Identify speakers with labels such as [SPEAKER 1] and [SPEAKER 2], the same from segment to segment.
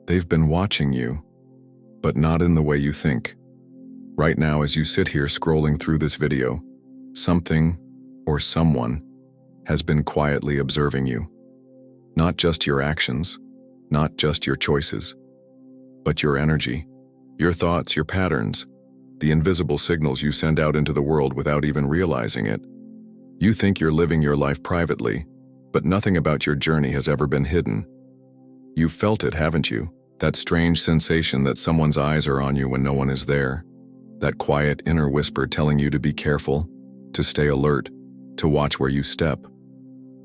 [SPEAKER 1] They've been watching you, but not in the way you think. Right now, as you sit here scrolling through this video, something or someone has been quietly observing you. Not just your actions, not just your choices, but your energy, your thoughts, your patterns, the invisible signals you send out into the world without even realizing it. You think you're living your life privately, but nothing about your journey has ever been hidden. You've felt it, haven't you? That strange sensation that someone's eyes are on you when no one is there. That quiet inner whisper telling you to be careful, to stay alert, to watch where you step.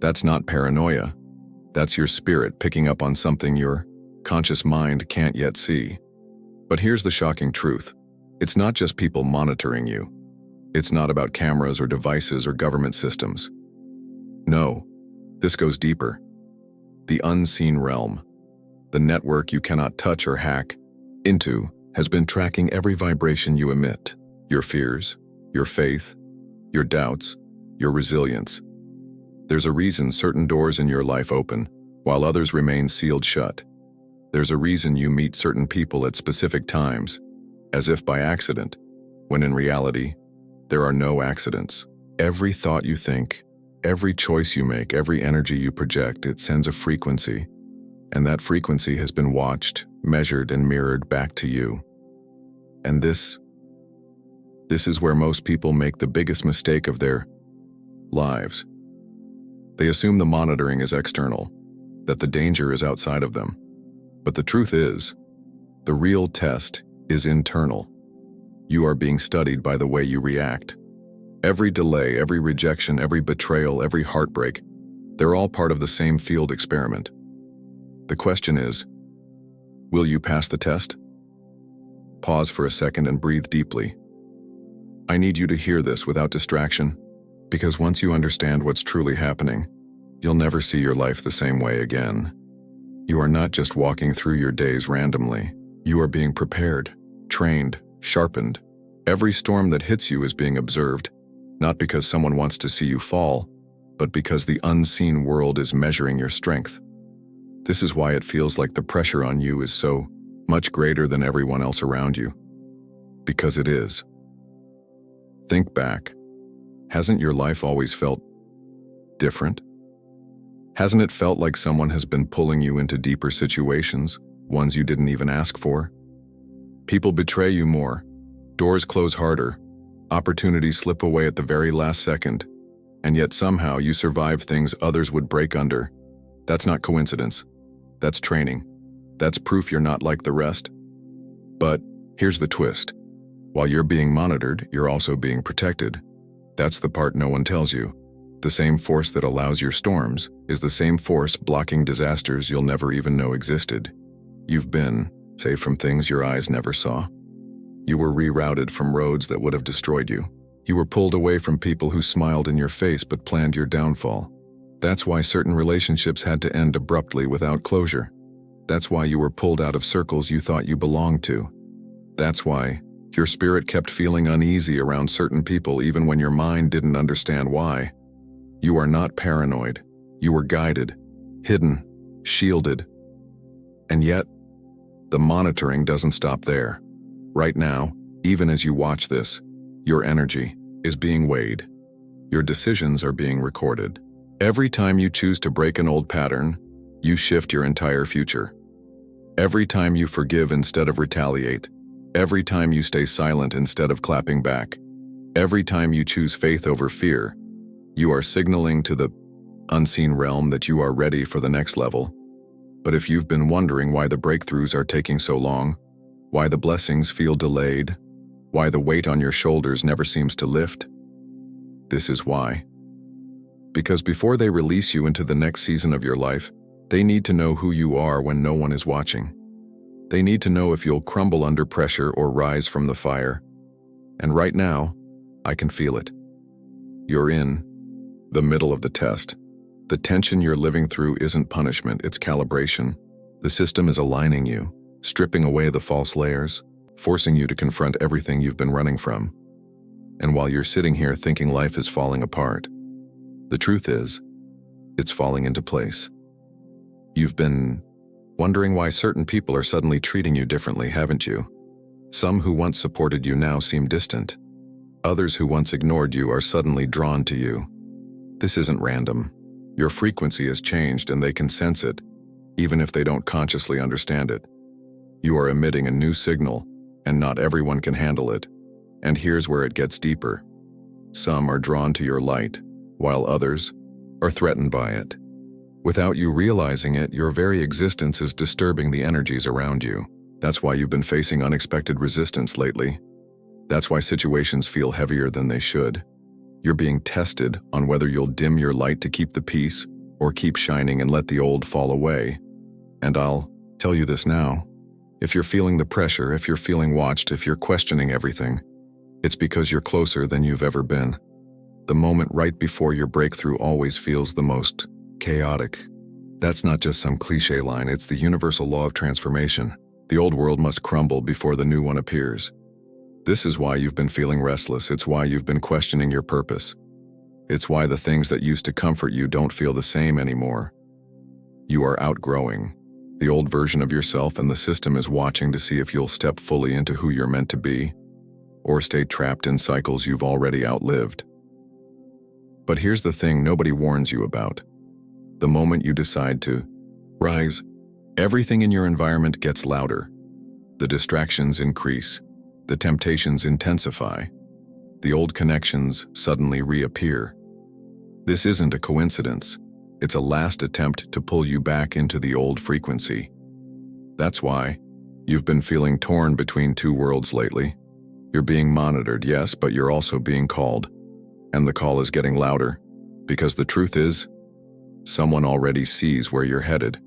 [SPEAKER 1] That's not paranoia. That's your spirit picking up on something your conscious mind can't yet see. But here's the shocking truth. It's not just people monitoring you. It's not about cameras or devices or government systems. No, this goes deeper. The unseen realm, the network you cannot touch or hack into, has been tracking every vibration you emit. Your fears, your faith, your doubts, your resilience. There's a reason certain doors in your life open, while others remain sealed shut. There's a reason you meet certain people at specific times, as if by accident, when in reality, there are no accidents. Every thought you think, every choice you make, every energy you project, it sends a frequency, and that frequency has been watched, measured, and mirrored back to you. And this is where most people make the biggest mistake of their lives. They assume the monitoring is external, that the danger is outside of them. But the truth is, the real test is internal. You are being studied by the way you react. Every delay, every rejection, every betrayal, every heartbreak, they're all part of the same field experiment. The question is, will you pass the test? Pause for a second and breathe deeply. I need you to hear this without distraction, because once you understand what's truly happening, you'll never see your life the same way again. You are not just walking through your days randomly. You are being prepared, trained, sharpened. Every storm that hits you is being observed, not because someone wants to see you fall, but because the unseen world is measuring your strength. This is why it feels like the pressure on you is so much greater than everyone else around you. Because it is. Think back. Hasn't your life always felt different? Hasn't it felt like someone has been pulling you into deeper situations, ones you didn't even ask for? People betray you more, doors close harder, opportunities slip away at the very last second, and yet somehow you survive things others would break under. That's not coincidence. That's training. That's proof you're not like the rest. But here's the twist. While you're being monitored, you're also being protected. That's the part no one tells you. The same force that allows your storms is the same force blocking disasters you'll never even know existed. You've been saved from things your eyes never saw. You were rerouted from roads that would have destroyed you. You were pulled away from people who smiled in your face but planned your downfall. That's why certain relationships had to end abruptly without closure. That's why you were pulled out of circles you thought you belonged to. That's why your spirit kept feeling uneasy around certain people even when your mind didn't understand why. You are not paranoid. You were guided, hidden, shielded. And yet, the monitoring doesn't stop there. Right now, even as you watch this, your energy is being weighed. Your decisions are being recorded. Every time you choose to break an old pattern, you shift your entire future. Every time you forgive instead of retaliate, every time you stay silent instead of clapping back, every time you choose faith over fear, you are signaling to the unseen realm that you are ready for the next level. But if you've been wondering why the breakthroughs are taking so long, why the blessings feel delayed, why the weight on your shoulders never seems to lift, this is why. Because before they release you into the next season of your life, they need to know who you are when no one is watching. They need to know if you'll crumble under pressure or rise from the fire. And right now, I can feel it. You're in the middle of the test. The tension you're living through isn't punishment, it's calibration. The system is aligning you, stripping away the false layers, forcing you to confront everything you've been running from. And while you're sitting here thinking life is falling apart, the truth is, it's falling into place. You've been Wondering why certain people are suddenly treating you differently, haven't you? Some who once supported you now seem distant. Others who once ignored you are suddenly drawn to you. This isn't random. Your frequency has changed and they can sense it, even if they don't consciously understand it. You are emitting a new signal, and not everyone can handle it. And here's where it gets deeper. Some are drawn to your light, while others are threatened by it. Without you realizing it, your very existence is disturbing the energies around you. That's why you've been facing unexpected resistance lately. That's why situations feel heavier than they should. You're being tested on whether you'll dim your light to keep the peace or keep shining and let the old fall away. And I'll tell you this now. If you're feeling the pressure, if you're feeling watched, if you're questioning everything, it's because you're closer than you've ever been. The moment right before your breakthrough always feels the most chaotic. That's not just some cliche line, it's the universal law of transformation. The old world must crumble before the new one appears. This is why you've been feeling restless. It's why you've been questioning your purpose. It's why the things that used to comfort you don't feel the same anymore. You are outgrowing the old version of yourself, and the system is watching to see if you'll step fully into who you're meant to be, or stay trapped in cycles you've already outlived. But here's the thing nobody warns you about. The moment you decide to rise, everything in your environment gets louder. The distractions increase. The temptations intensify. The old connections suddenly reappear. This isn't a coincidence. It's a last attempt to pull you back into the old frequency. That's why you've been feeling torn between two worlds lately. You're being monitored, yes, but you're also being called. And the call is getting louder, because the truth is, someone already sees where you're headed.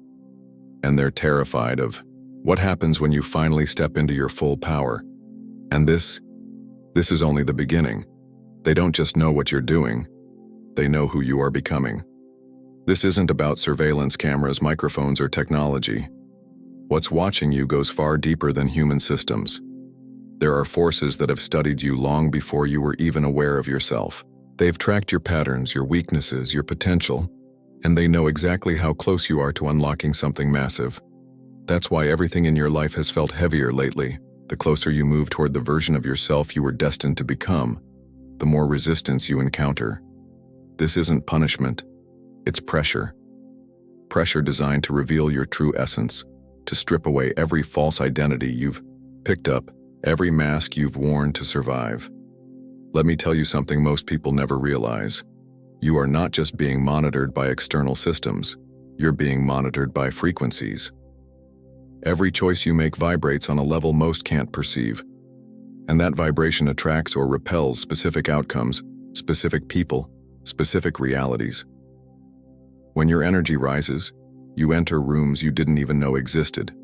[SPEAKER 1] And they're terrified of what happens when you finally step into your full power. And this is only the beginning. They don't just know what you're doing, they know who you are becoming. This isn't about surveillance cameras, microphones, or technology. What's watching you goes far deeper than human systems. There are forces that have studied you long before you were even aware of yourself. They've tracked your patterns, your weaknesses, your potential, and they know exactly how close you are to unlocking something massive. That's why everything in your life has felt heavier lately. The closer you move toward the version of yourself you were destined to become, the more resistance you encounter. This isn't punishment, it's pressure. Pressure designed to reveal your true essence, to strip away every false identity you've picked up, every mask you've worn to survive. Let me tell you something most people never realize. You are not just being monitored by external systems, you're being monitored by frequencies. Every choice you make vibrates on a level most can't perceive. And that vibration attracts or repels specific outcomes, specific people, specific realities. When your energy rises, you enter rooms you didn't even know existed.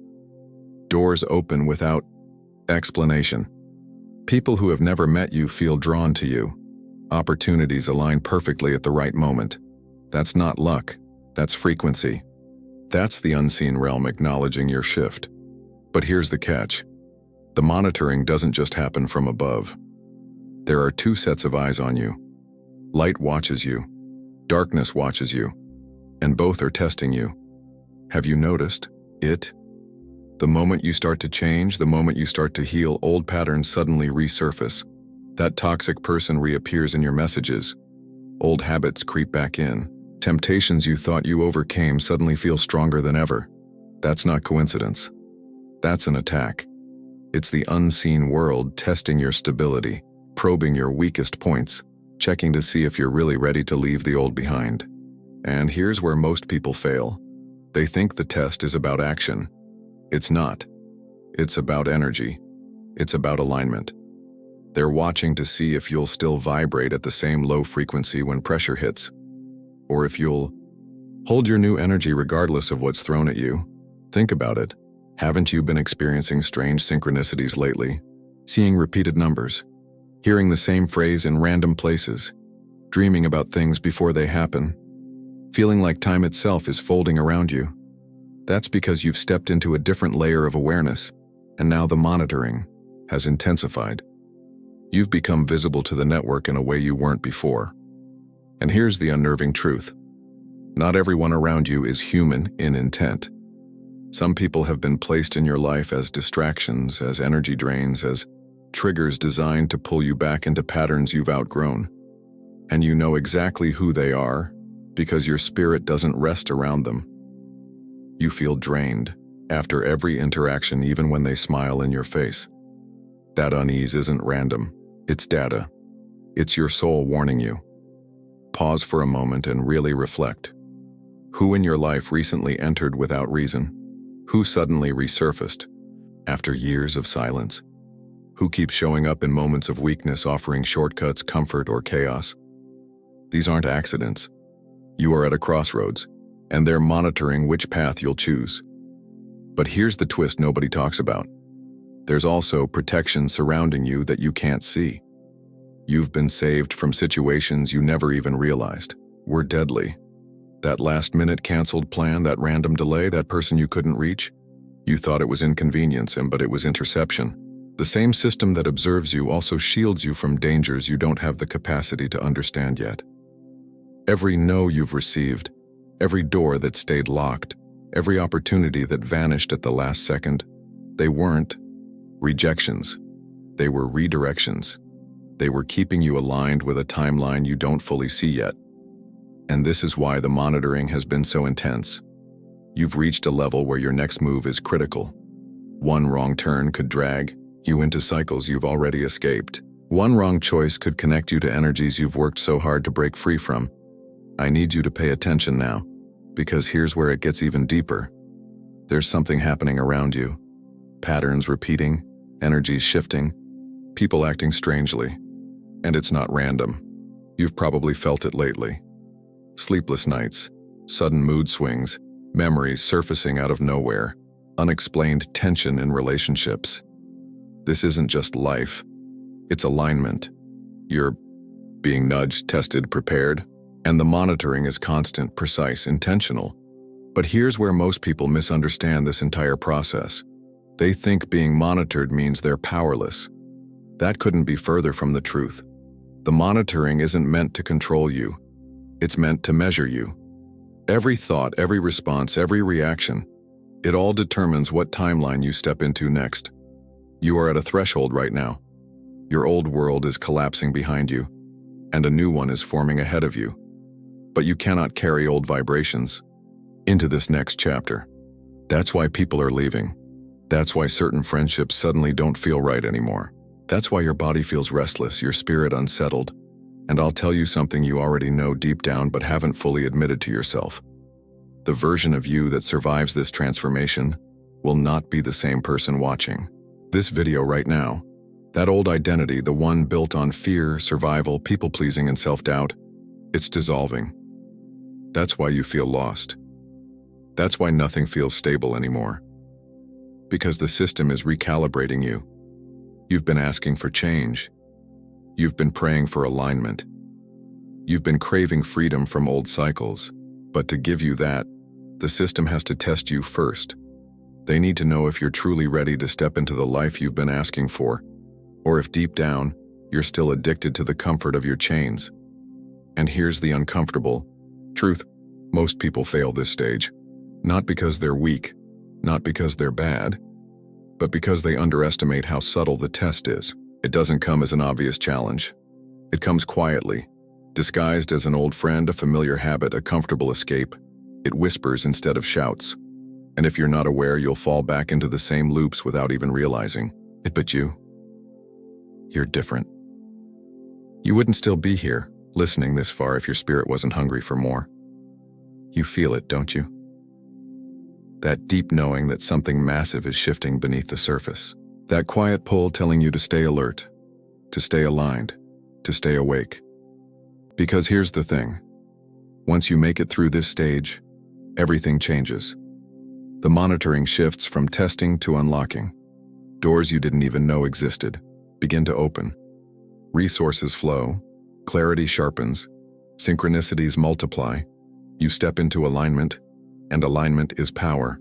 [SPEAKER 1] Doors open without explanation. People who have never met you feel drawn to you. Opportunities align perfectly at the right moment. That's not luck, that's frequency. That's the unseen realm acknowledging your shift. But here's the catch. The monitoring doesn't just happen from above. There are two sets of eyes on you. Light watches you. Darkness watches you. And both are testing you. Have you noticed it? The moment you start to change, the moment you start to heal, old patterns suddenly resurface. That toxic person reappears in your messages. Old habits creep back in. Temptations you thought you overcame suddenly feel stronger than ever. That's not coincidence. That's an attack. It's the unseen world testing your stability, probing your weakest points, checking to see if you're really ready to leave the old behind. And here's where most people fail. They think the test is about action. It's not. It's about energy. It's about alignment. They're watching to see if you'll still vibrate at the same low frequency when pressure hits, or if you'll hold your new energy regardless of what's thrown at you. Think about it. Haven't you been experiencing strange synchronicities lately? Seeing repeated numbers, hearing the same phrase in random places, dreaming about things before they happen, feeling like time itself is folding around you. That's because you've stepped into a different layer of awareness, and now the monitoring has intensified. You've become visible to the network in a way you weren't before. And here's the unnerving truth. Not everyone around you is human in intent. Some people have been placed in your life as distractions, as energy drains, as triggers designed to pull you back into patterns you've outgrown. And you know exactly who they are because your spirit doesn't rest around them. You feel drained after every interaction, even when they smile in your face. That unease isn't random, it's data. It's your soul warning you. Pause for a moment and really reflect. Who in your life recently entered without reason? Who suddenly resurfaced after years of silence? Who keeps showing up in moments of weakness, offering shortcuts, comfort, or chaos? These aren't accidents. You are at a crossroads, and they're monitoring which path you'll choose. But here's the twist nobody talks about. There's also protection surrounding you that you can't see. You've been saved from situations you never even realized were deadly. That last-minute canceled plan, that random delay, that person you couldn't reach, you thought it was inconvenience, but it was interception. The same system that observes you also shields you from dangers you don't have the capacity to understand yet. Every no you've received, every door that stayed locked, every opportunity that vanished at the last second, they weren't rejections. They were redirections. They were keeping you aligned with a timeline you don't fully see yet. And this is why the monitoring has been so intense. You've reached a level where your next move is critical. One wrong turn could drag you into cycles you've already escaped. One wrong choice could connect you to energies you've worked so hard to break free from. I need you to pay attention now, because here's where it gets even deeper. There's something happening around you. Patterns repeating, energies shifting, people acting strangely. And it's not random. You've probably felt it lately. Sleepless nights, sudden mood swings, memories surfacing out of nowhere, unexplained tension in relationships. This isn't just life, it's alignment. You're being nudged, tested, prepared, and the monitoring is constant, precise, intentional. But here's where most people misunderstand this entire process. They think being monitored means they're powerless. That couldn't be further from the truth. The monitoring isn't meant to control you. It's meant to measure you. Every thought, every response, every reaction, it all determines what timeline you step into next. You are at a threshold right now. Your old world is collapsing behind you, and a new one is forming ahead of you. But you cannot carry old vibrations into this next chapter. That's why people are leaving. That's why certain friendships suddenly don't feel right anymore. That's why your body feels restless, your spirit unsettled. And I'll tell you something you already know deep down but haven't fully admitted to yourself. The version of you that survives this transformation will not be the same person watching this video right now. That old identity, the one built on fear, survival, people-pleasing, and self-doubt, it's dissolving. That's why you feel lost. That's why nothing feels stable anymore. Because the system is recalibrating you. You've been asking for change. You've been praying for alignment. You've been craving freedom from old cycles. But to give you that, the system has to test you first. They need to know if you're truly ready to step into the life you've been asking for, or if deep down, you're still addicted to the comfort of your chains. And here's the uncomfortable truth. Most people fail this stage. Not because they're weak, not because they're bad, but because they underestimate how subtle the test is. It doesn't come as an obvious challenge. It comes quietly, disguised as an old friend, a familiar habit, a comfortable escape. It whispers instead of shouts. And if you're not aware, you'll fall back into the same loops without even realizing it. But you're different. You wouldn't still be here, listening this far, if your spirit wasn't hungry for more. You feel it, don't you? That deep knowing that something massive is shifting beneath the surface. That quiet pull telling you to stay alert, to stay aligned, to stay awake. Because here's the thing. Once you make it through this stage, everything changes. The monitoring shifts from testing to unlocking. Doors you didn't even know existed begin to open. Resources flow, clarity sharpens, synchronicities multiply. You step into alignment, and alignment is power.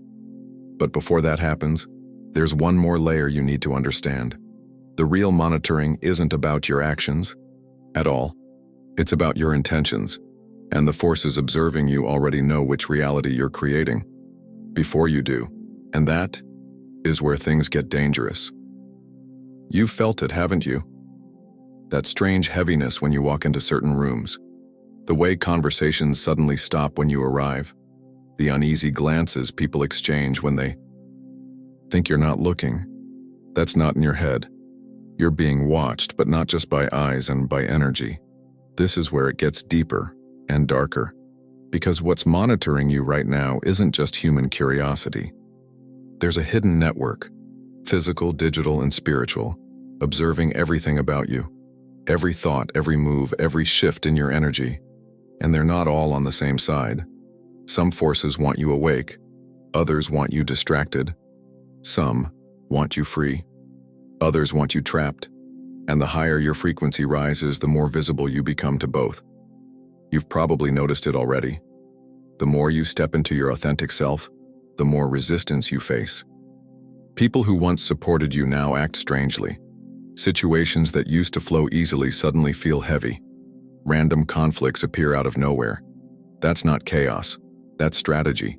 [SPEAKER 1] But before that happens, there's one more layer you need to understand. The real monitoring isn't about your actions at all. It's about your intentions, and the forces observing you already know which reality you're creating. Before you do, And that is where things get dangerous. You've felt it, haven't you? That strange heaviness when you walk into certain rooms. The way conversations suddenly stop when you arrive. The uneasy glances people exchange when they think you're not looking. That's not in your head. You're being watched, but not just by eyes and by energy. This is where it gets deeper and darker. Because what's monitoring you right now isn't just human curiosity. There's a hidden network, physical, digital, and spiritual, observing everything about you. Every thought, every move, every shift in your energy. And they're not all on the same side. Some forces want you awake. Others want you distracted. Some want you free. Others want you trapped. And the higher your frequency rises, the more visible you become to both. You've probably noticed it already. The more you step into your authentic self, the more resistance you face. People who once supported you now act strangely. Situations that used to flow easily suddenly feel heavy. Random conflicts appear out of nowhere. That's not chaos. That's strategy.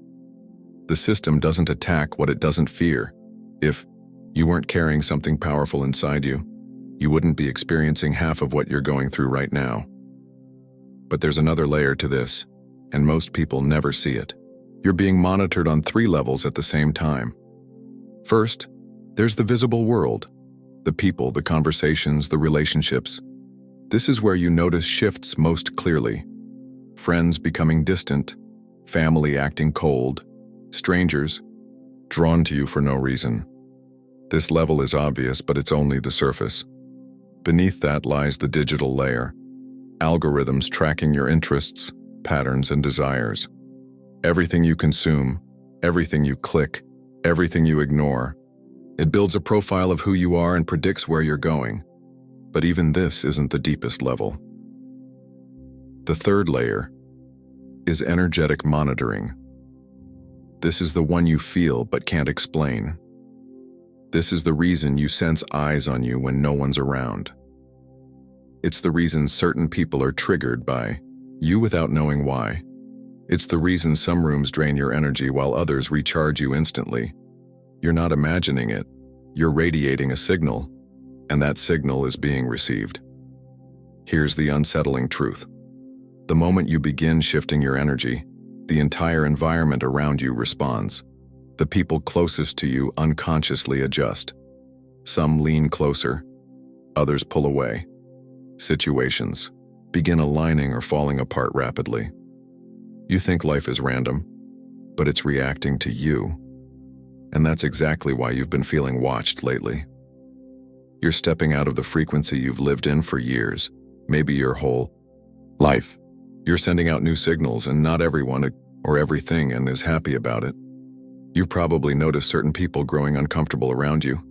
[SPEAKER 1] The system doesn't attack what it doesn't fear. If you weren't carrying something powerful inside you, you wouldn't be experiencing half of what you're going through right now. But there's another layer to this, and most people never see it. You're being monitored on 3 levels at the same time. First, there's the visible world. The people, the conversations, the relationships. This is where you notice shifts most clearly. Friends becoming distant, family acting cold, strangers drawn to you for no reason. This level is obvious, but it's only the surface. Beneath that lies the digital layer. Algorithms tracking your interests, patterns, and desires. Everything you consume, everything you click, everything you ignore. It builds a profile of who you are and predicts where you're going. But even this isn't the deepest level. The third layer is energetic monitoring. This is the one you feel but can't explain. This is the reason you sense eyes on you when no one's around. It's the reason certain people are triggered by you without knowing why. It's the reason some rooms drain your energy while others recharge you instantly. You're not imagining it. You're radiating a signal, and that signal is being received. Here's the unsettling truth. The moment you begin shifting your energy, the entire environment around you responds. The people closest to you unconsciously adjust. Some lean closer, others pull away. Situations begin aligning or falling apart rapidly. You think life is random, but it's reacting to you. And that's exactly why you've been feeling watched lately. You're stepping out of the frequency you've lived in for years, maybe your whole life. You're sending out new signals, and not everyone or everything is happy about it. You've probably noticed certain people growing uncomfortable around you.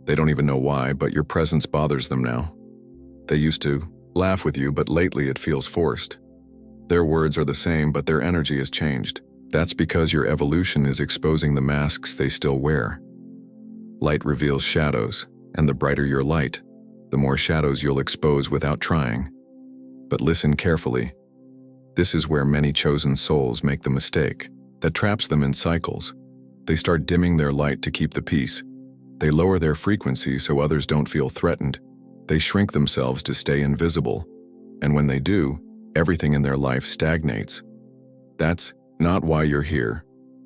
[SPEAKER 1] They don't even know why, but your presence bothers them now. They used to laugh with you, but lately it feels forced. Their words are the same, but their energy has changed. That's because your evolution is exposing the masks they still wear. Light reveals shadows, and the brighter your light, the more shadows you'll expose without trying. But listen carefully. This is where many chosen souls make the mistake that traps them in cycles. They start dimming their light to keep the peace. They lower their frequency so others don't feel threatened. They shrink themselves to stay invisible. And when they do, everything in their life stagnates. That's not why you're here.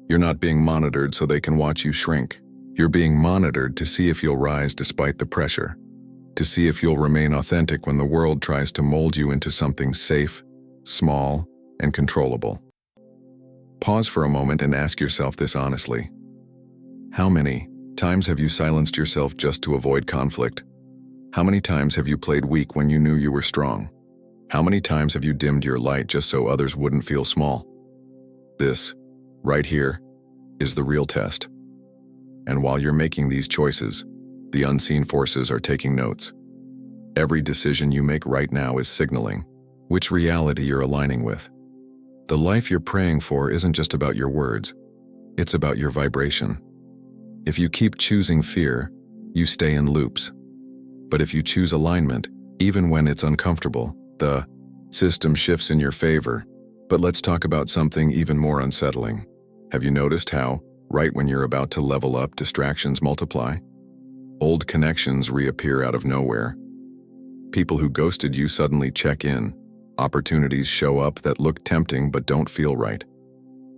[SPEAKER 1] You're not being monitored so they can watch you shrink. You're being monitored to see if you'll rise despite the pressure. To see if you'll remain authentic when the world tries to mold you into something safe, small, and controllable. Pause for a moment and ask yourself this honestly. How many times have you silenced yourself just to avoid conflict? How many times have you played weak when you knew you were strong? How many times have you dimmed your light just so others wouldn't feel small? This, right here, is the real test. And while you're making these choices, the unseen forces are taking notes. Every decision you make right now is signaling which reality you're aligning with. The life you're praying for isn't just about your words, it's about your vibration. If you keep choosing fear, you stay in loops. But if you choose alignment, even when it's uncomfortable, the system shifts in your favor. But let's talk about something even more unsettling. Have you noticed how, Right when you're about to level up, distractions multiply. Old connections reappear out of nowhere. People who ghosted you suddenly check in. Opportunities show up that look tempting but don't feel right.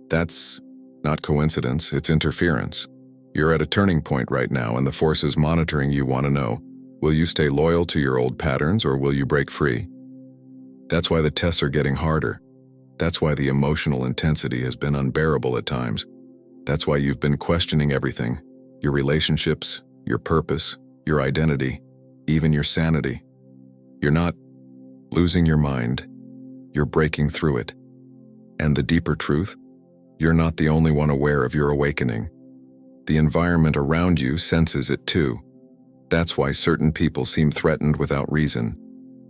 [SPEAKER 1] That's not coincidence, it's interference. You're at a turning point right now, and the forces monitoring you want to know, will you stay loyal to your old patterns or will you break free? That's why the tests are getting harder. That's why the emotional intensity has been unbearable at times. That's why you've been questioning everything: your relationships, your purpose, your identity, even your sanity. You're not losing your mind, you're breaking through it. And the deeper truth? You're not the only one aware of your awakening. The environment around you senses it too. That's why certain people seem threatened without reason.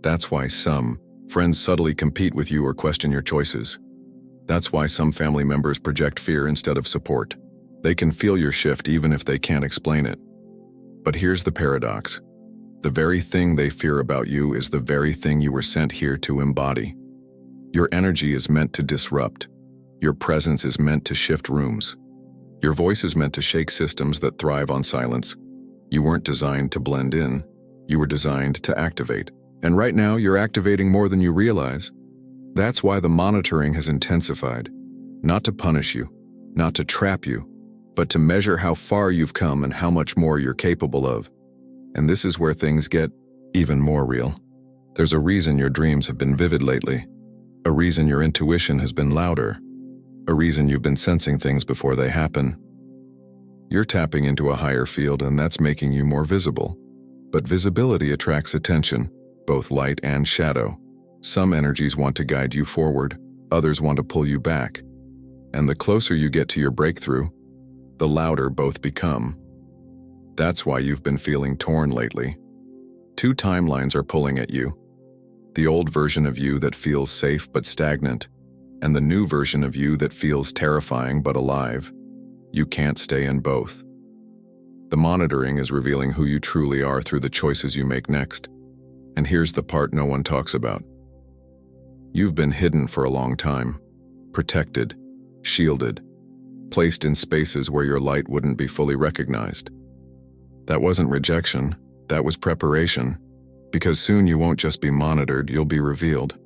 [SPEAKER 1] That's why some friends subtly compete with you or question your choices. That's why some family members project fear instead of support. They can feel your shift even if they can't explain it. But here's the paradox. The very thing they fear about you is the very thing you were sent here to embody. Your energy is meant to disrupt. Your presence is meant to shift rooms. Your voice is meant to shake systems that thrive on silence. You weren't designed to blend in. You were designed to activate. And right now, you're activating more than you realize. That's why the monitoring has intensified. Not to punish you, not to trap you, but to measure how far you've come and how much more you're capable of. And this is where things get even more real. There's a reason your dreams have been vivid lately. A reason your intuition has been louder. A reason you've been sensing things before they happen. You're tapping into a higher field, and that's making you more visible. But visibility attracts attention, both light and shadow. Some energies want to guide you forward, others want to pull you back. And the closer you get to your breakthrough, the louder both become. That's why you've been feeling torn lately. Two timelines are pulling at you. The old version of you that feels safe but stagnant, and the new version of you that feels terrifying but alive. You can't stay in both. The monitoring is revealing who you truly are through the choices you make next. And here's the part no one talks about. You've been hidden for a long time, protected, shielded, placed in spaces where your light wouldn't be fully recognized. That wasn't rejection, that was preparation, because soon you won't just be monitored, you'll be revealed.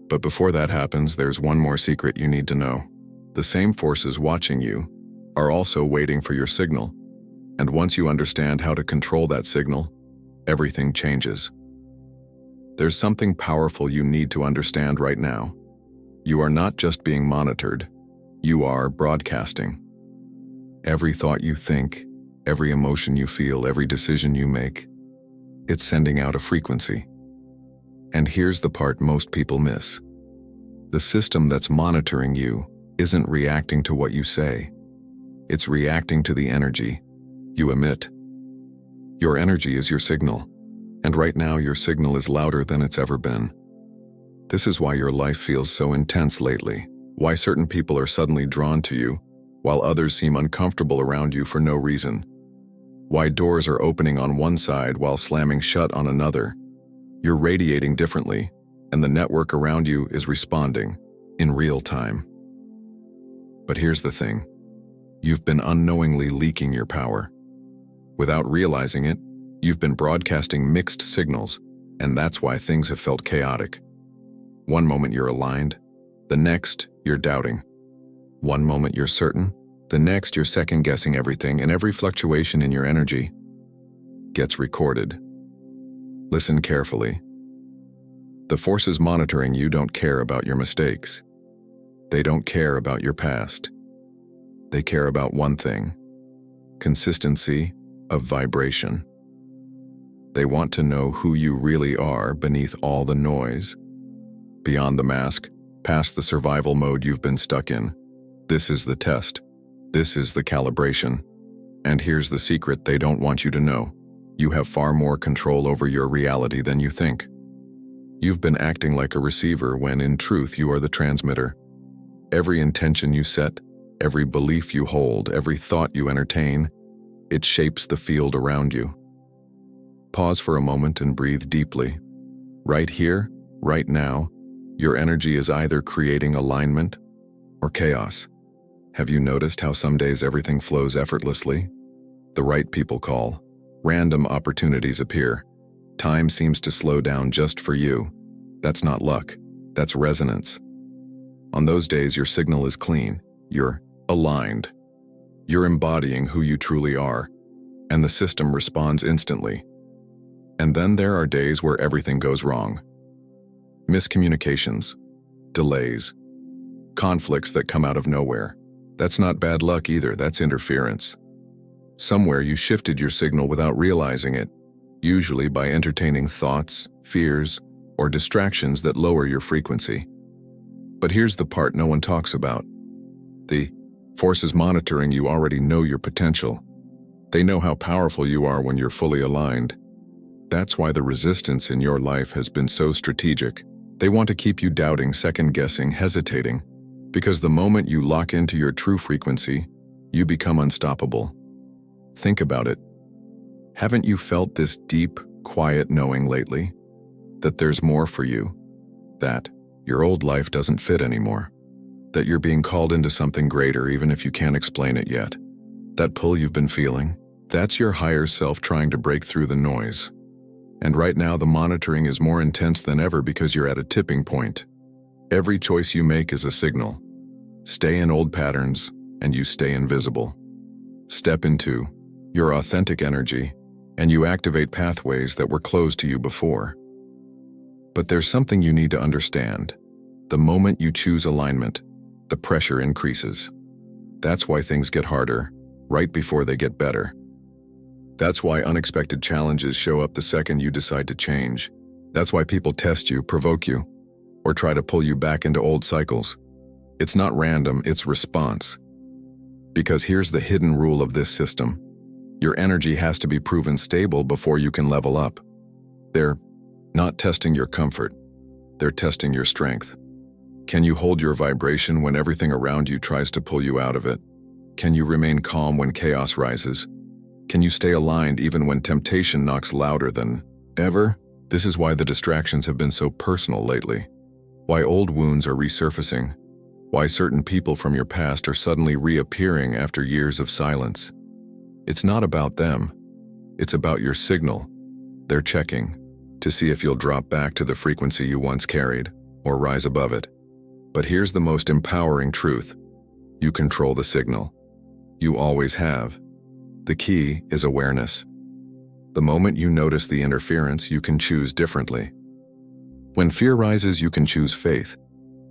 [SPEAKER 1] But before that happens, there's one more secret you need to know. The same forces watching you are also waiting for your signal, and once you understand how to control that signal, everything changes. There's something powerful you need to understand right now. You are not just being monitored, you are broadcasting. Every thought you think, every emotion you feel, every decision you make, it's sending out a frequency. And here's the part most people miss. The system that's monitoring you isn't reacting to what you say. It's reacting to the energy you emit. Your energy is your signal, and right now your signal is louder than it's ever been. This is why your life feels so intense lately, why certain people are suddenly drawn to you, while others seem uncomfortable around you for no reason. Why doors are opening on one side while slamming shut on another. You're radiating differently, and the network around you is responding in real time. But here's the thing. You've been unknowingly leaking your power. Without realizing it, you've been broadcasting mixed signals, and that's why things have felt chaotic. One moment you're aligned, the next you're doubting. One moment you're certain, the next you're second-guessing everything, and every fluctuation in your energy gets recorded. Listen carefully. The forces monitoring you don't care about your mistakes. They don't care about your past. They care about one thing: consistency of vibration. They want to know who you really are beneath all the noise. Beyond the mask, past the survival mode you've been stuck in. This is the test. This is the calibration. And here's the secret they don't want you to know. You have far more control over your reality than you think. You've been acting like a receiver when in truth you are the transmitter. Every intention you set, every belief you hold, every thought you entertain, it shapes the field around you. Pause for a moment and breathe deeply. Right here, right now, your energy is either creating alignment or chaos. Have you noticed how some days everything flows effortlessly? The right people call. Random opportunities appear. Time seems to slow down just for you. That's not luck. That's resonance. On those days, your signal is clean. You're aligned. You're embodying who you truly are, and the system responds instantly. And then there are days where everything goes wrong. Miscommunications, delays, conflicts that come out of nowhere. That's not bad luck either, that's interference. Somewhere you shifted your signal without realizing it, usually by entertaining thoughts, fears, or distractions that lower your frequency. But here's the part no one talks about. The forces monitoring you already know your potential. They know how powerful you are when you're fully aligned. That's why the resistance in your life has been so strategic. They want to keep you doubting, second-guessing, hesitating. Because the moment you lock into your true frequency, you become unstoppable. Think about it. Haven't you felt this deep, quiet knowing lately? That there's more for you. That your old life doesn't fit anymore. That you're being called into something greater even if you can't explain it yet. That pull you've been feeling, that's your higher self trying to break through the noise. And right now the monitoring is more intense than ever because you're at a tipping point. Every choice you make is a signal. Stay in old patterns, and you stay invisible. Step into your authentic energy, and you activate pathways that were closed to you before. But there's something you need to understand. The moment you choose alignment, the pressure increases. That's why things get harder, right before they get better. That's why unexpected challenges show up the second you decide to change. That's why people test you, provoke you, or try to pull you back into old cycles. It's not random, it's response. Because here's the hidden rule of this system. Your energy has to be proven stable before you can level up. They're not testing your comfort. They're testing your strength. Can you hold your vibration when everything around you tries to pull you out of it? Can you remain calm when chaos rises? Can you stay aligned even when temptation knocks louder than ever? This is why the distractions have been so personal lately. Why old wounds are resurfacing. Why certain people from your past are suddenly reappearing after years of silence. It's not about them. It's about your signal. They're checking to see if you'll drop back to the frequency you once carried or rise above it. But here's the most empowering truth. You control the signal. You always have. The key is awareness. The moment you notice the interference, you can choose differently. When fear rises, you can choose faith.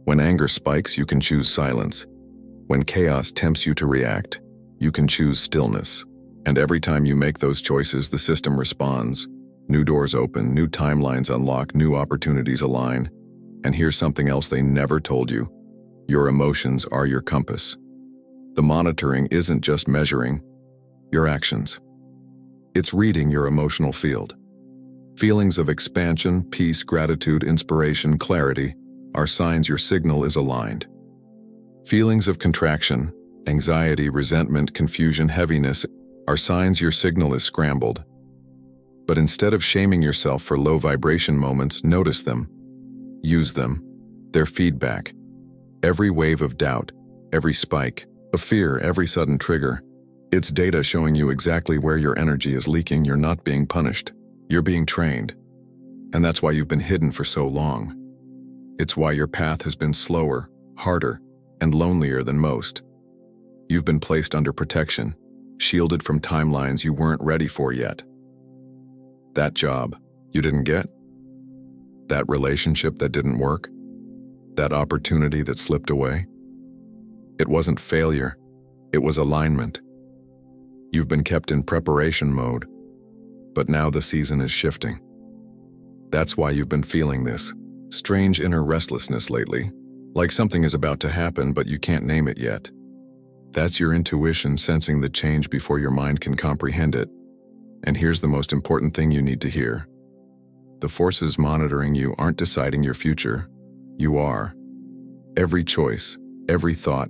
[SPEAKER 1] When anger spikes, you can choose silence. When chaos tempts you to react, you can choose stillness. And every time you make those choices, the system responds. New doors open, new timelines unlock, new opportunities align. And here's something else they never told you. Your emotions are your compass. The monitoring isn't just measuring your actions. It's reading your emotional field. Feelings of expansion, peace, gratitude, inspiration, clarity are signs your signal is aligned. Feelings of contraction, anxiety, resentment, confusion, heaviness are signs your signal is scrambled. But instead of shaming yourself for low vibration moments, notice them. Use them. They're feedback. Every wave of doubt, every spike of fear, every sudden trigger, it's data showing you exactly where your energy is leaking. You're not being punished. You're being trained. And that's why you've been hidden for so long. It's why your path has been slower, harder, and lonelier than most. You've been placed under protection, shielded from timelines you weren't ready for yet. That job you didn't get? That relationship that didn't work? That opportunity that slipped away? It wasn't failure, it was alignment. You've been kept in preparation mode, but now the season is shifting. That's why you've been feeling this strange inner restlessness lately, like something is about to happen but you can't name it yet. That's your intuition sensing the change before your mind can comprehend it. And here's the most important thing you need to hear. The forces monitoring you aren't deciding your future. You are. Every choice, every thought,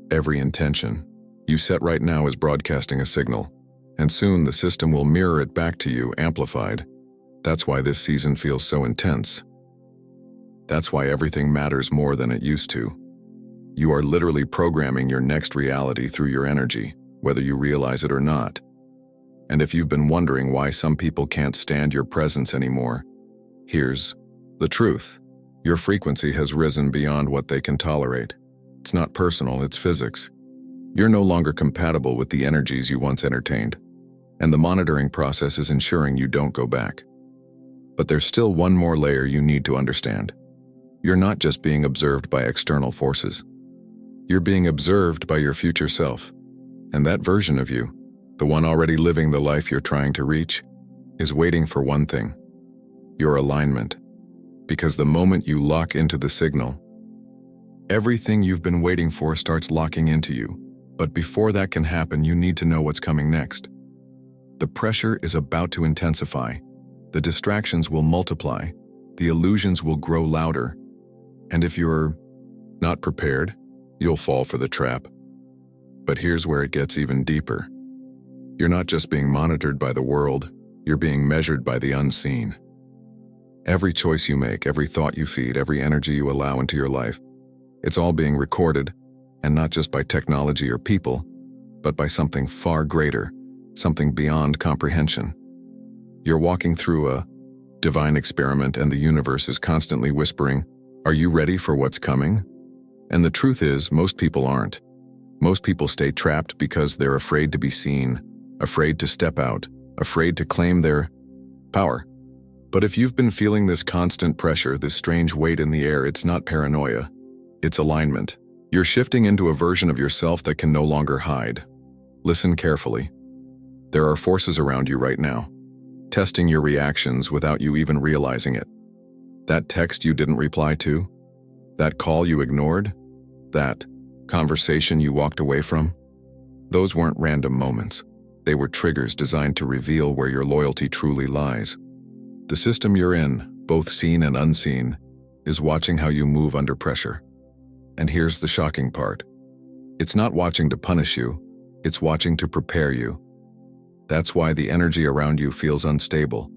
[SPEAKER 1] every intention you set right now is broadcasting a signal, and soon the system will mirror it back to you, amplified. That's why this season feels so intense. That's why everything matters more than it used to. You are literally programming your next reality through your energy, whether you realize it or not. And if you've been wondering why some people can't stand your presence anymore, here's the truth. Your frequency has risen beyond what they can tolerate. It's not personal, it's physics. You're no longer compatible with the energies you once entertained, and the monitoring process is ensuring you don't go back. But there's still one more layer you need to understand. You're not just being observed by external forces. You're being observed by your future self. And that version of you, the one already living the life you're trying to reach, is waiting for one thing: your alignment. Because the moment you lock into the signal, everything you've been waiting for starts locking into you. But before that can happen, you need to know what's coming next. The pressure is about to intensify. The distractions will multiply. The illusions will grow louder. And if you're not prepared, you'll fall for the trap. But here's where it gets even deeper. You're not just being monitored by the world, you're being measured by the unseen. Every choice you make, every thought you feed, every energy you allow into your life, it's all being recorded, and not just by technology or people, but by something far greater, something beyond comprehension. You're walking through a divine experiment, and the universe is constantly whispering, "Are you ready for what's coming?" And the truth is, most people aren't. Most people stay trapped because they're afraid to be seen, afraid to step out, afraid to claim their power. But if you've been feeling this constant pressure, this strange weight in the air, it's not paranoia, it's alignment. You're shifting into a version of yourself that can no longer hide. Listen carefully. There are forces around you right now, testing your reactions without you even realizing it. That text you didn't reply to, that call you ignored, that conversation you walked away from, those weren't random moments. They were triggers designed to reveal where your loyalty truly lies. The system you're in, both seen and unseen, is watching how you move under pressure. And here's the shocking part. It's not watching to punish you, it's watching to prepare you. That's why the energy around you feels unstable.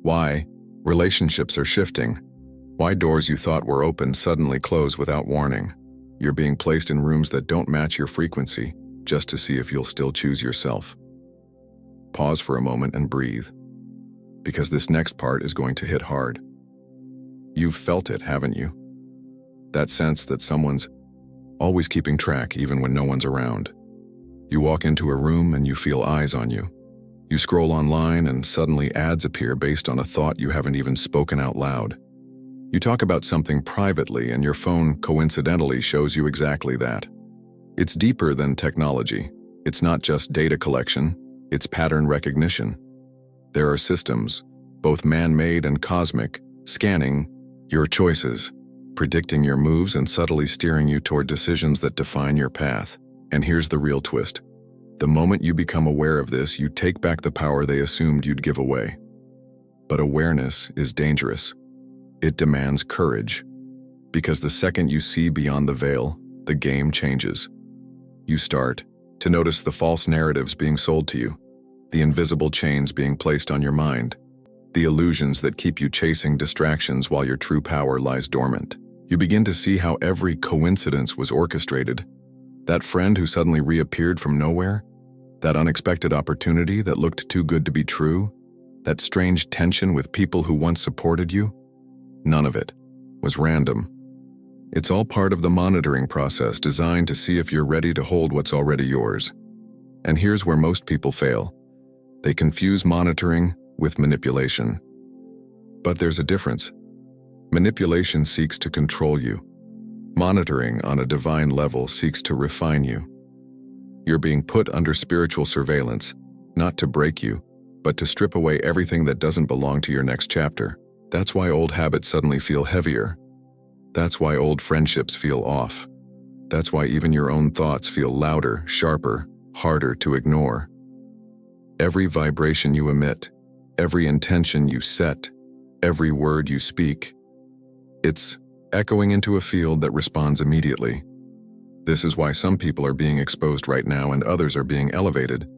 [SPEAKER 1] Why relationships are shifting. Why doors you thought were open suddenly close without warning. You're being placed in rooms that don't match your frequency, just to see if you'll still choose yourself. Pause for a moment and breathe, because this next part is going to hit hard. You've felt it, haven't you? That sense that someone's always keeping track even when no one's around. You walk into a room and you feel eyes on you. You scroll online and suddenly ads appear based on a thought you haven't even spoken out loud. You talk about something privately and your phone coincidentally shows you exactly that. It's deeper than technology. It's not just data collection, it's pattern recognition. There are systems, both man-made and cosmic, scanning your choices, predicting your moves and subtly steering you toward decisions that define your path. And here's the real twist. The moment you become aware of this, you take back the power they assumed you'd give away. But awareness is dangerous. It demands courage. Because the second you see beyond the veil, the game changes. You start to notice the false narratives being sold to you, the invisible chains being placed on your mind, the illusions that keep you chasing distractions while your true power lies dormant. You begin to see how every coincidence was orchestrated. That friend who suddenly reappeared from nowhere, that unexpected opportunity that looked too good to be true, that strange tension with people who once supported you, none of it was random. It's all part of the monitoring process designed to see if you're ready to hold what's already yours. And here's where most people fail. They confuse monitoring with manipulation. But there's a difference. Manipulation seeks to control you. Monitoring on a divine level seeks to refine you. You're being put under spiritual surveillance, not to break you, but to strip away everything that doesn't belong to your next chapter. That's why old habits suddenly feel heavier. That's why old friendships feel off. That's why even your own thoughts feel louder, sharper, harder to ignore. Every vibration you emit, every intention you set, every word you speak, it's echoing into a field that responds immediately. This is why some people are being exposed right now and others are being elevated.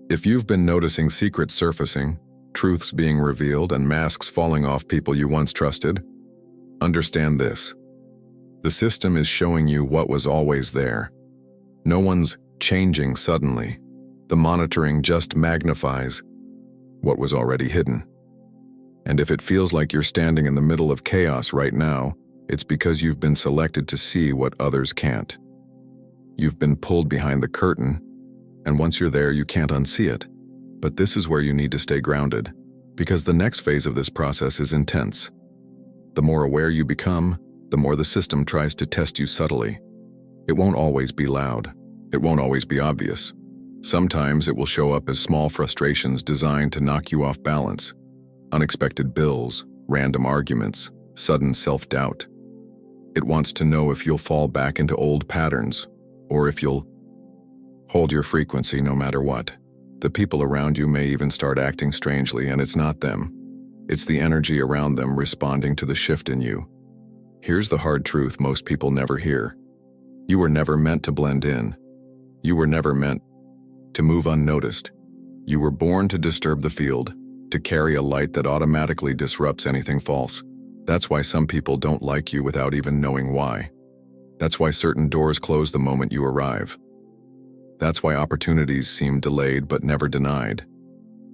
[SPEAKER 1] If you've been noticing secrets surfacing, truths being revealed, and masks falling off people you once trusted, understand this. The system is showing you what was always there. No one's changing suddenly. The monitoring just magnifies what was already hidden. And if it feels like you're standing in the middle of chaos right now, it's because you've been selected to see what others can't. You've been pulled behind the curtain, and once you're there, you can't unsee it. But this is where you need to stay grounded, because the next phase of this process is intense. The more aware you become, the more the system tries to test you subtly. It won't always be loud. It won't always be obvious. Sometimes it will show up as small frustrations designed to knock you off balance. Unexpected bills, random arguments, sudden self-doubt. It wants to know if you'll fall back into old patterns, or if you'll hold your frequency no matter what. The people around you may even start acting strangely, and it's not them. It's the energy around them responding to the shift in you. Here's the hard truth most people never hear. You were never meant to blend in. You were never meant to move unnoticed. You were born to disturb the field, to carry a light that automatically disrupts anything false. That's why some people don't like you without even knowing why. That's why certain doors close the moment you arrive. That's why opportunities seem delayed but never denied.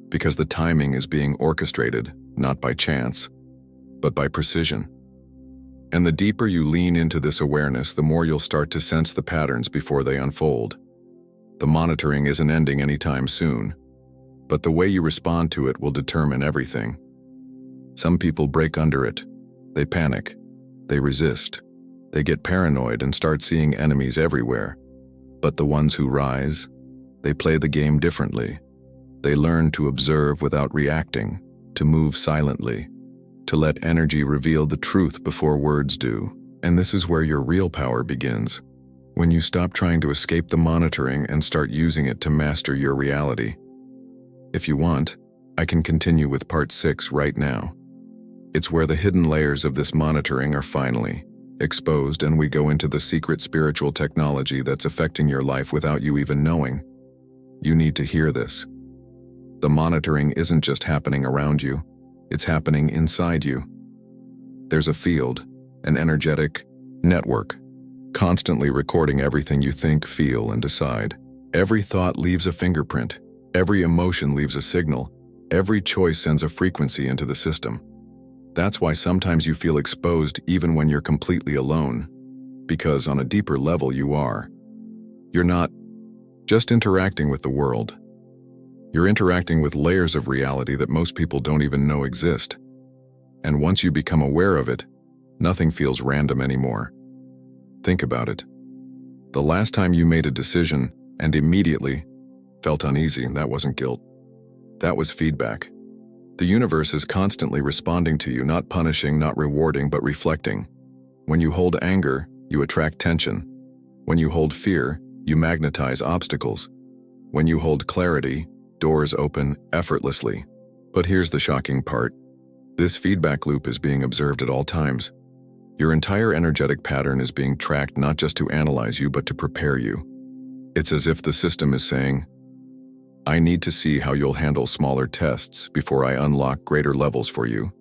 [SPEAKER 1] Because the timing is being orchestrated, not by chance, but by precision. And the deeper you lean into this awareness, the more you'll start to sense the patterns before they unfold. The monitoring isn't ending anytime soon, but the way you respond to it will determine everything. Some people break under it. They panic. They resist. They get paranoid and start seeing enemies everywhere. But the ones who rise, they play the game differently. They learn to observe without reacting, to move silently, to let energy reveal the truth before words do. And this is where your real power begins, when you stop trying to escape the monitoring and start using it to master your reality. If you want, I can continue with part 6 right now. It's where the hidden layers of this monitoring are finally exposed, and we go into the secret spiritual technology that's affecting your life without you even knowing. You need to hear this. The monitoring isn't just happening around you, it's happening inside you. There's a field, an energetic network, constantly recording everything you think, feel, and decide. Every thought leaves a fingerprint. Every emotion leaves a signal. Every choice sends a frequency into the system. That's why sometimes you feel exposed even when you're completely alone, because on a deeper level you are. You're not just interacting with the world. You're interacting with layers of reality that most people don't even know exist. And once you become aware of it, nothing feels random anymore. Think about it. The last time you made a decision and immediately felt uneasy, that wasn't guilt. That was feedback. The universe is constantly responding to you, not punishing, not rewarding, but reflecting. When you hold anger, you attract tension. When you hold fear, you magnetize obstacles. When you hold clarity, doors open effortlessly. But here's the shocking part. This feedback loop is being observed at all times. Your entire energetic pattern is being tracked, not just to analyze you, but to prepare you. It's as if the system is saying, I need to see how you'll handle smaller tests before I unlock greater levels for you.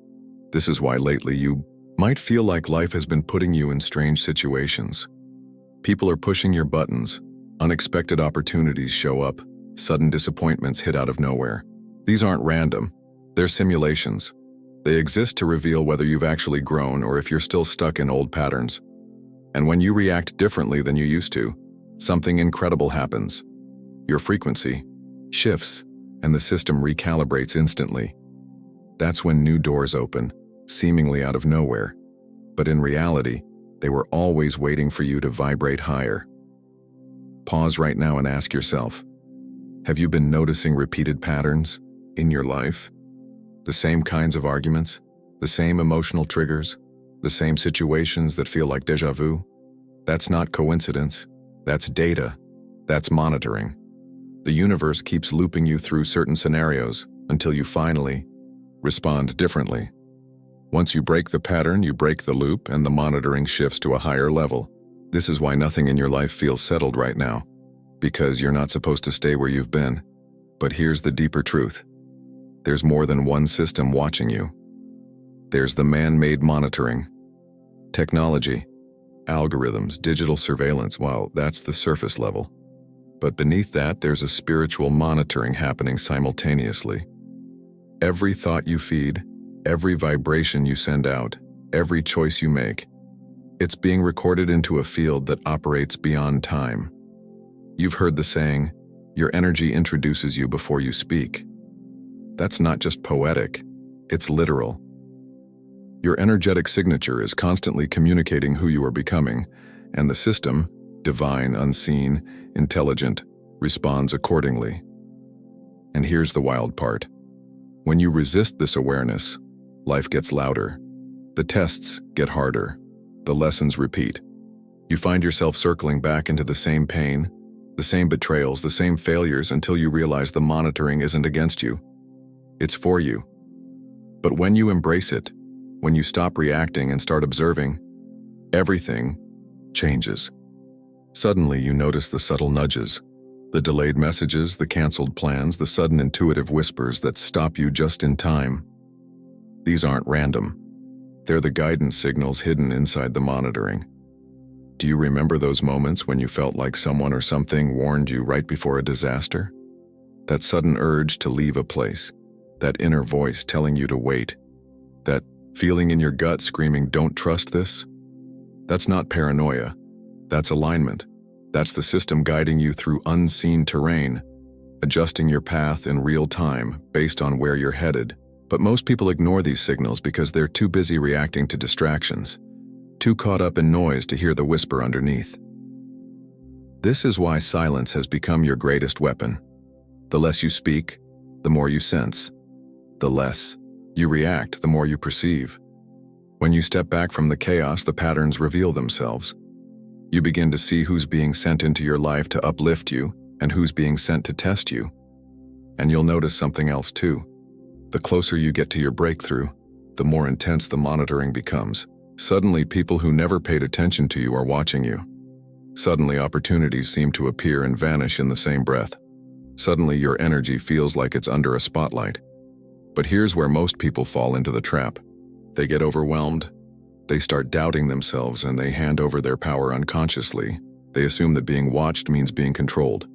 [SPEAKER 1] This is why lately you might feel like life has been putting you in strange situations. People are pushing your buttons. Unexpected opportunities show up. Sudden disappointments hit out of nowhere. These aren't random. They're simulations. They exist to reveal whether you've actually grown or if you're still stuck in old patterns. And when you react differently than you used to, something incredible happens. Your frequency shifts, and the system recalibrates instantly. That's when new doors open, seemingly out of nowhere. But in reality, they were always waiting for you to vibrate higher. Pause right now and ask yourself, have you been noticing repeated patterns in your life? The same kinds of arguments, the same emotional triggers, the same situations that feel like déjà vu? That's not coincidence. That's data. That's monitoring. The universe keeps looping you through certain scenarios until you finally respond differently. Once you break the pattern, you break the loop, and the monitoring shifts to a higher level. This is why nothing in your life feels settled right now, because you're not supposed to stay where you've been. But here's the deeper truth. There's more than one system watching you. There's the man-made monitoring technology. algorithms, digital surveillance. Well, that's the surface level. But beneath that, there's a spiritual monitoring happening simultaneously. Every thought you feed, every vibration you send out, every choice you make, it's being recorded into a field that operates beyond time. You've heard the saying, your energy introduces you before you speak. That's not just poetic, it's literal. Your energetic signature is constantly communicating who you are becoming, and the system, divine, unseen, intelligent, responds accordingly. And here's the wild part. When you resist this awareness, life gets louder. The tests get harder. The lessons repeat. You find yourself circling back into the same pain, the same betrayals, the same failures until you realize the monitoring isn't against you. It's for you. But when you embrace it, when you stop reacting and start observing, everything changes. Suddenly you notice the subtle nudges, the delayed messages, the canceled plans, the sudden intuitive whispers that stop you just in time. These aren't random. They're the guidance signals hidden inside the monitoring. Do you remember those moments when you felt like someone or something warned you right before a disaster? That sudden urge to leave a place, that inner voice telling you to wait, that feeling in your gut screaming, "Don't trust this"? That's not paranoia. That's alignment. That's the system guiding you through unseen terrain, adjusting your path in real time based on where you're headed. But most people ignore these signals because they're too busy reacting to distractions, too caught up in noise to hear the whisper underneath. This is why silence has become your greatest weapon. The less you speak, the more you sense. The less you react, the more you perceive. When you step back from the chaos, the patterns reveal themselves. You begin to see who's being sent into your life to uplift you and who's being sent to test you. And you'll notice something else too. The closer you get to your breakthrough, the more intense the monitoring becomes. Suddenly, people who never paid attention to you are watching you. Suddenly, opportunities seem to appear and vanish in the same breath. Suddenly, your energy feels like it's under a spotlight. But here's where most people fall into the trap. They get overwhelmed. They start doubting themselves and they hand over their power unconsciously. They assume that being watched means being controlled.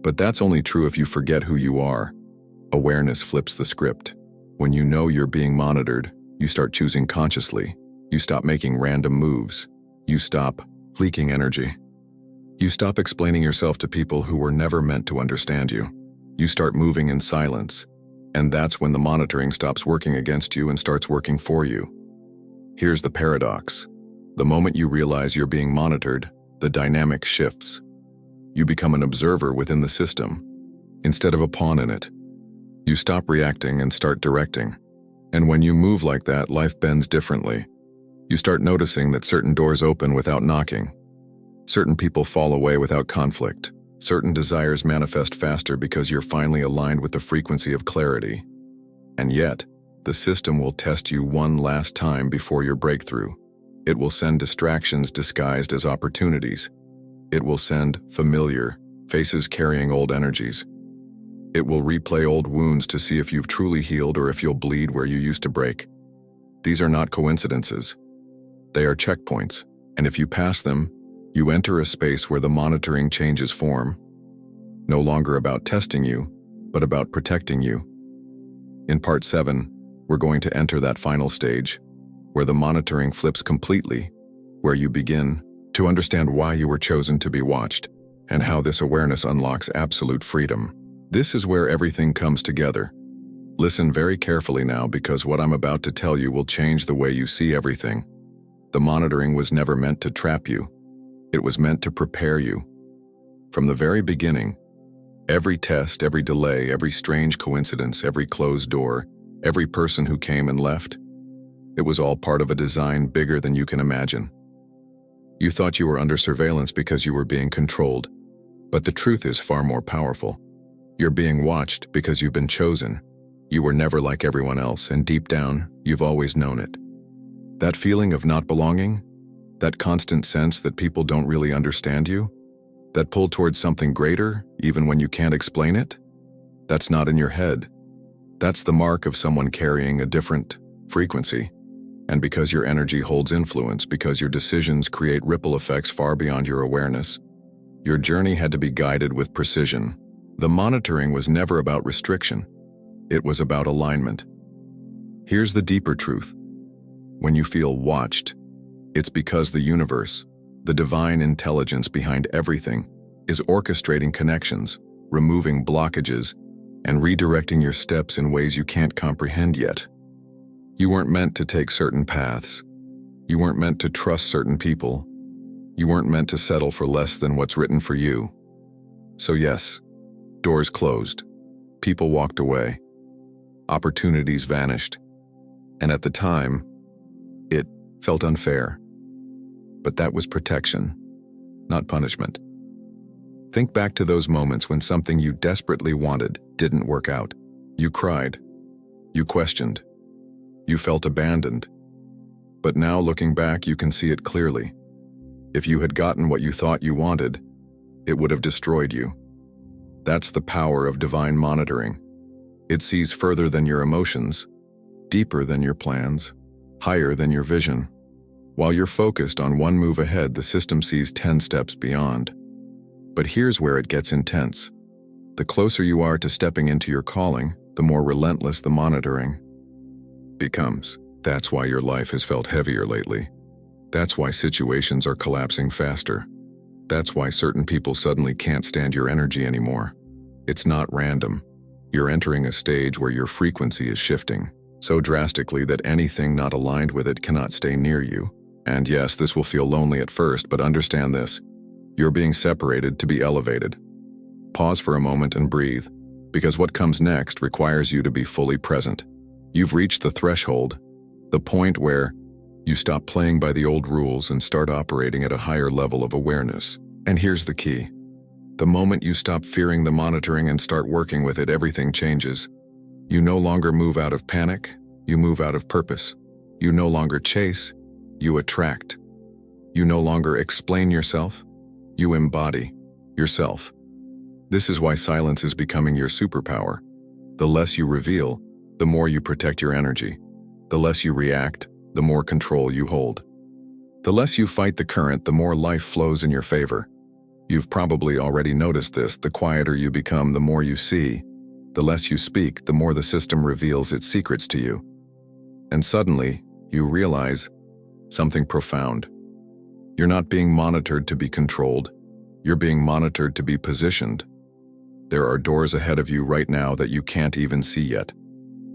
[SPEAKER 1] But that's only true if you forget who you are. Awareness flips the script. When you know you're being monitored, you start choosing consciously. You stop making random moves. You stop leaking energy. You stop explaining yourself to people who were never meant to understand you. You start moving in silence. And that's when the monitoring stops working against you and starts working for you. Here's the paradox. The moment you realize you're being monitored, the dynamic shifts. You become an observer within the system, instead of a pawn in it. You stop reacting and start directing. And when you move like that, life bends differently. You start noticing that certain doors open without knocking. Certain people fall away without conflict. Certain desires manifest faster because you're finally aligned with the frequency of clarity. And yet, the system will test you one last time before your breakthrough. It will send distractions disguised as opportunities. It will send familiar faces carrying old energies. It will replay old wounds to see if you've truly healed or if you'll bleed where you used to break. These are not coincidences. They are checkpoints, and if you pass them, you enter a space where the monitoring changes form. No longer about testing you, but about protecting you. In Part 7, we're going to enter that final stage, where the monitoring flips completely, where you begin to understand why you were chosen to be watched, and how this awareness unlocks absolute freedom. This is where everything comes together. Listen very carefully now, because what I'm about to tell you will change the way you see everything. The monitoring was never meant to trap you. It was meant to prepare you. From the very beginning, every test, every delay, every strange coincidence, every closed door, every person who came and left, it was all part of a design bigger than you can imagine. You thought you were under surveillance because you were being controlled, but the truth is far more powerful. You're being watched because you've been chosen. You were never like everyone else, and deep down, you've always known it. That feeling of not belonging, that constant sense that people don't really understand you, that pull towards something greater, even when you can't explain it, that's not in your head. That's the mark of someone carrying a different frequency. And because your energy holds influence, because your decisions create ripple effects far beyond your awareness, your journey had to be guided with precision. The monitoring was never about restriction. It was about alignment. Here's the deeper truth. When you feel watched, it's because the universe, the divine intelligence behind everything, is orchestrating connections, removing blockages, and redirecting your steps in ways you can't comprehend yet. You weren't meant to take certain paths. You weren't meant to trust certain people. You weren't meant to settle for less than what's written for you. So yes, doors closed, people walked away, opportunities vanished, and at the time, it felt unfair. But that was protection, not punishment. Think back to those moments when something you desperately wanted didn't work out. You cried. You questioned. You felt abandoned. But now looking back, you can see it clearly. If you had gotten what you thought you wanted, it would have destroyed you. That's the power of divine monitoring. It sees further than your emotions, deeper than your plans, higher than your vision. While you're focused on one move ahead, the system sees 10 steps beyond. But here's where it gets intense. The closer you are to stepping into your calling, the more relentless the monitoring becomes. That's why your life has felt heavier lately. That's why situations are collapsing faster. That's why certain people suddenly can't stand your energy anymore. It's not random. You're entering a stage where your frequency is shifting so drastically that anything not aligned with it cannot stay near you. And yes, this will feel lonely at first, but understand this. You're being separated to be elevated. Pause for a moment and breathe, because what comes next requires you to be fully present. You've reached the threshold, the point where you stop playing by the old rules and start operating at a higher level of awareness. And here's the key. The moment you stop fearing the monitoring and start working with it, everything changes. You no longer move out of panic, you move out of purpose. You no longer chase, you attract. You no longer explain yourself, you embody yourself. This is why silence is becoming your superpower. The less you reveal, the more you protect your energy. The less you react, the more control you hold. The less you fight the current, the more life flows in your favor. You've probably already noticed this. The quieter you become, the more you see. The less you speak, the more the system reveals its secrets to you. And suddenly, you realize something profound. You're not being monitored to be controlled. You're being monitored to be positioned. There are doors ahead of you right now that you can't even see yet.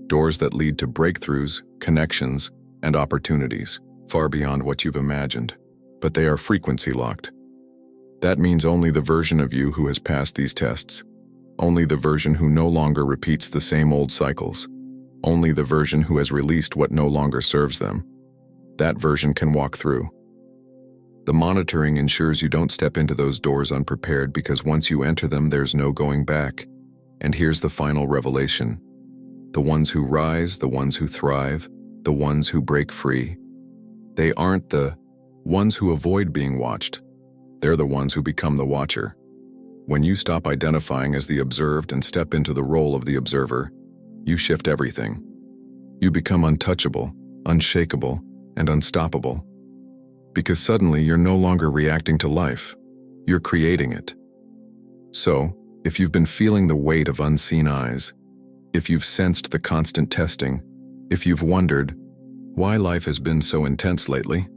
[SPEAKER 1] Doors that lead to breakthroughs, connections, and opportunities, far beyond what you've imagined. But they are frequency locked. That means only the version of you who has passed these tests, only the version who no longer repeats the same old cycles, only the version who has released what no longer serves them, that version can walk through. The monitoring ensures you don't step into those doors unprepared, because once you enter them, there's no going back. And here's the final revelation. The ones who rise, the ones who thrive, the ones who break free, they aren't the ones who avoid being watched. They're the ones who become the watcher. When you stop identifying as the observed and step into the role of the observer, you shift everything. You become untouchable, unshakable, and unstoppable. Because suddenly you're no longer reacting to life, you're creating it. So, if you've been feeling the weight of unseen eyes, if you've sensed the constant testing, if you've wondered why life has been so intense lately,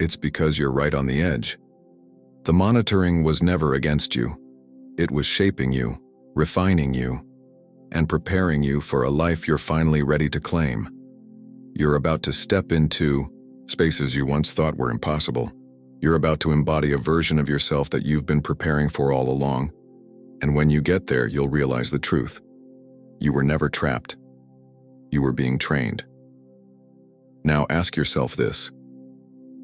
[SPEAKER 1] it's because you're right on the edge. The monitoring was never against you. It was shaping you, refining you, and preparing you for a life you're finally ready to claim. You're about to step into spaces you once thought were impossible. You're about to embody a version of yourself that you've been preparing for all along. And when you get there, you'll realize the truth. You were never trapped. You were being trained. Now ask yourself this.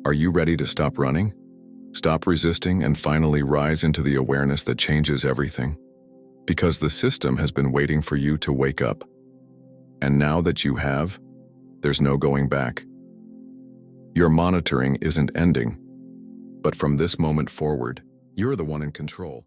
[SPEAKER 1] Are you ready to stop running? Stop resisting and finally rise into the awareness that changes everything? Because the system has been waiting for you to wake up. And now that you have, there's no going back. Your monitoring isn't ending, but from this moment forward, you're the one in control.